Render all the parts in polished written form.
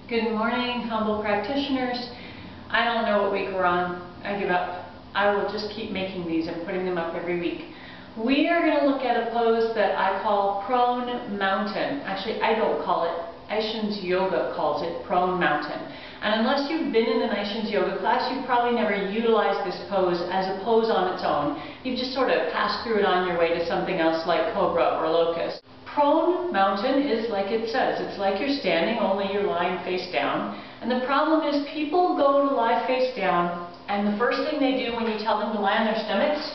Good morning, humble practitioners. I don't know what week we're on. I give up. I will just keep making these and putting them up every week. We are going to look at a pose that I call prone mountain. Actually, I don't call it. Aishin's Yoga calls it prone mountain. And unless you've been in an Aishin's Yoga class, you've probably never utilized this pose as a pose on its own. You've just sort of passed through it on your way to something else like cobra or locust. Prone mountain is like it says. It's like you're standing, only you're lying face down. And the problem is people go to lie face down, and the first thing they do when you tell them to lie on their stomachs,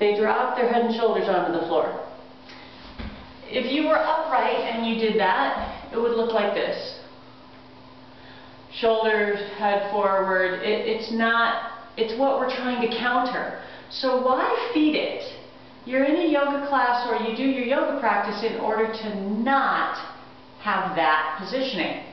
they drop their head and shoulders onto the floor. If you were upright and you did that, it would look like this. Shoulders, head forward. It's what we're trying to counter. So why feed it? You're in a yoga class or you do your yoga practice in order to not have that positioning.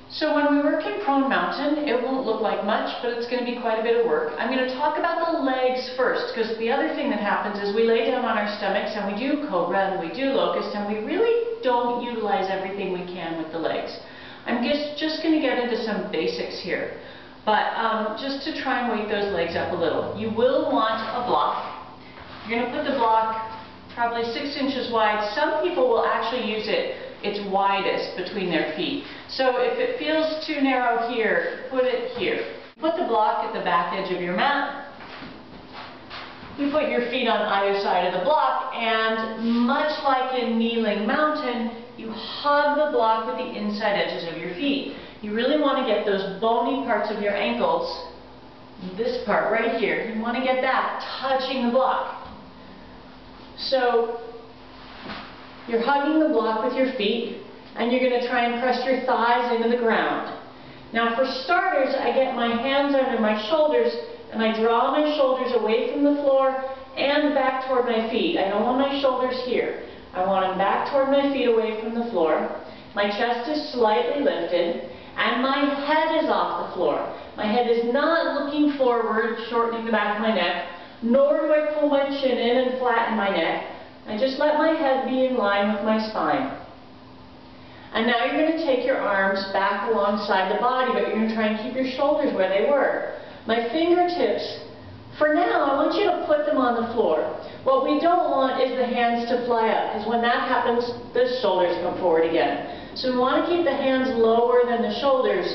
So when we work in prone mountain, it won't look like much, but it's going to be quite a bit of work. I'm going to talk about the legs first, because the other thing that happens is we lay down on our stomachs and we do cobra and we do locust, and we really don't utilize everything we can with the legs. I'm just going to get into some basics here, but just to try and weight those legs up a little. You will want a block. You're going to put the block probably 6 inches wide. Some people will actually use its widest between their feet. So if it feels too narrow here, put it here. Put the block at the back edge of your mat. You put your feet on either side of the block, and much like in kneeling mountain, you hug the block with the inside edges of your feet. You really want to get those bony parts of your ankles, this part right here, you want to get that touching the block. So you're hugging the block with your feet, and you're going to try and press your thighs into the ground. Now for starters, I get my hands under my shoulders, and I draw my shoulders away from the floor and back toward my feet. I don't want my shoulders here. I want them back toward my feet away from the floor. My chest is slightly lifted, and my head is off the floor. My head is not looking forward, shortening the back of my neck, nor do I pull my chin in and flatten my neck. I just let my head be in line with my spine. And now you're going to take your arms back alongside the body, but you're going to try and keep your shoulders where they were. My fingertips, for now, I want you to put them on the floor. What we don't want is the hands to fly up, because when that happens, the shoulders come forward again. So we want to keep the hands lower than the shoulders.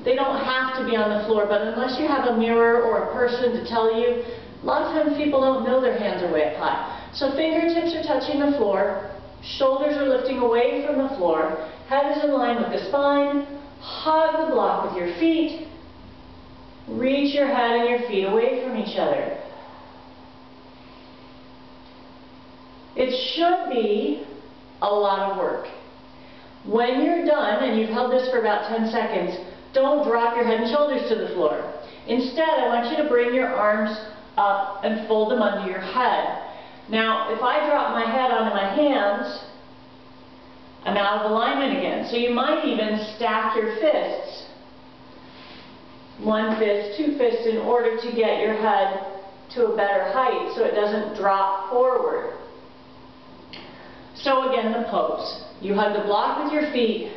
They don't have to be on the floor, but unless you have a mirror or a person to tell you, a lot of times people don't know their hands are way up high. So fingertips are touching the floor, shoulders are lifting away from the floor, head is in line with the spine, hug the block with your feet, reach your head and your feet away from each other. It should be a lot of work. When you're done, and you've held this for about 10 seconds, don't drop your head and shoulders to the floor. Instead, I want you to bring your arms up and fold them under your head. Now, if I drop my head onto my hands, I'm out of alignment again. So you might even stack your fists. 1 fist, 2 fists, in order to get your head to a better height so it doesn't drop forward. So again, the pose. You hug the block with your feet.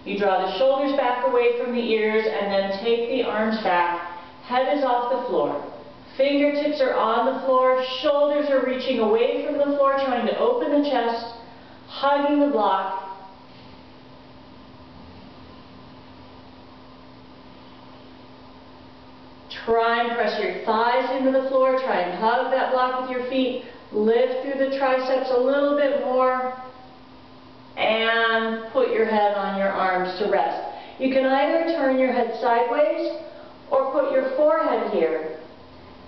You draw the shoulders back away from the ears, and then take the arms back. Head is off the floor. Fingertips are on the floor, shoulders are reaching away from the floor, trying to open the chest, hugging the block. Try and press your thighs into the floor, try and hug that block with your feet, lift through the triceps a little bit more, and put your head on your arms to rest. You can either turn your head sideways or put your forehead here.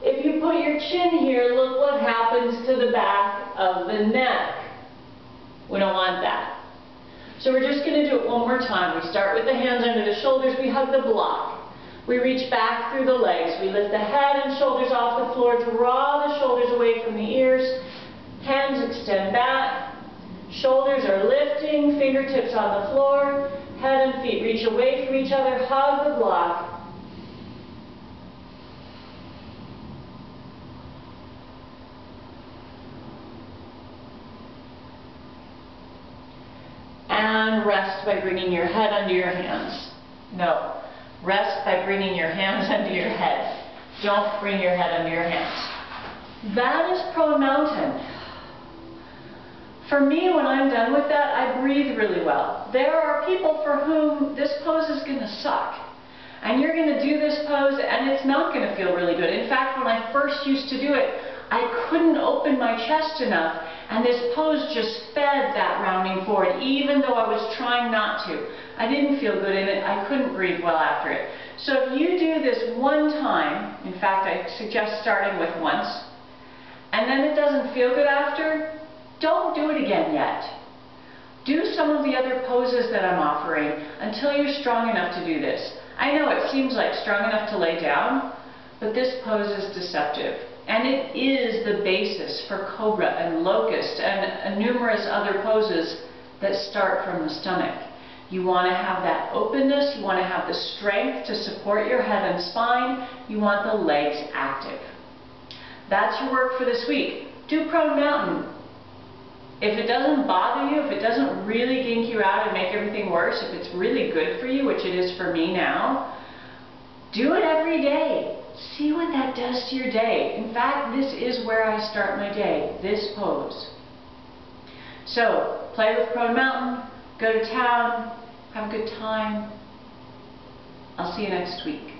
If you put your chin here, look what happens to the back of the neck. We don't want that. So we're just going to do it one more time. We start with the hands under the shoulders. We hug the block. We reach back through the legs. We lift the head and shoulders off the floor. Draw the shoulders away from the ears. Hands extend back. Shoulders are lifting. Fingertips on the floor. Head and feet reach away from each other. Hug the block. and rest by bringing your head under your hands. No, rest by bringing your hands under your head. Don't bring your head under your hands. That is prone mountain. For me, when I'm done with that, I breathe really well. There are people for whom this pose is going to suck. And you're going to do this pose and it's not going to feel really good. In fact, when I first used to do it, I couldn't open my chest enough, and this pose just fed that rounding forward, even though I was trying not to. I didn't feel good in it. I couldn't breathe well after it. So if you do this one time, in fact, I suggest starting with once, and then it doesn't feel good after, don't do it again yet. Do some of the other poses that I'm offering until you're strong enough to do this. I know it seems like strong enough to lay down, but this pose is deceptive. And it is the basis for cobra and locust and numerous other poses that start from the stomach. You want to have that openness, you want to have the strength to support your head and spine, you want the legs active. That's your work for this week. Do prone mountain. If it doesn't bother you, if it doesn't really gink you out and make everything worse, if it's really good for you, which it is for me now, do it every day. See what that does to your day. In fact, this is where I start my day, this pose. So, play with prone mountain, go to town, have a good time. I'll see you next week.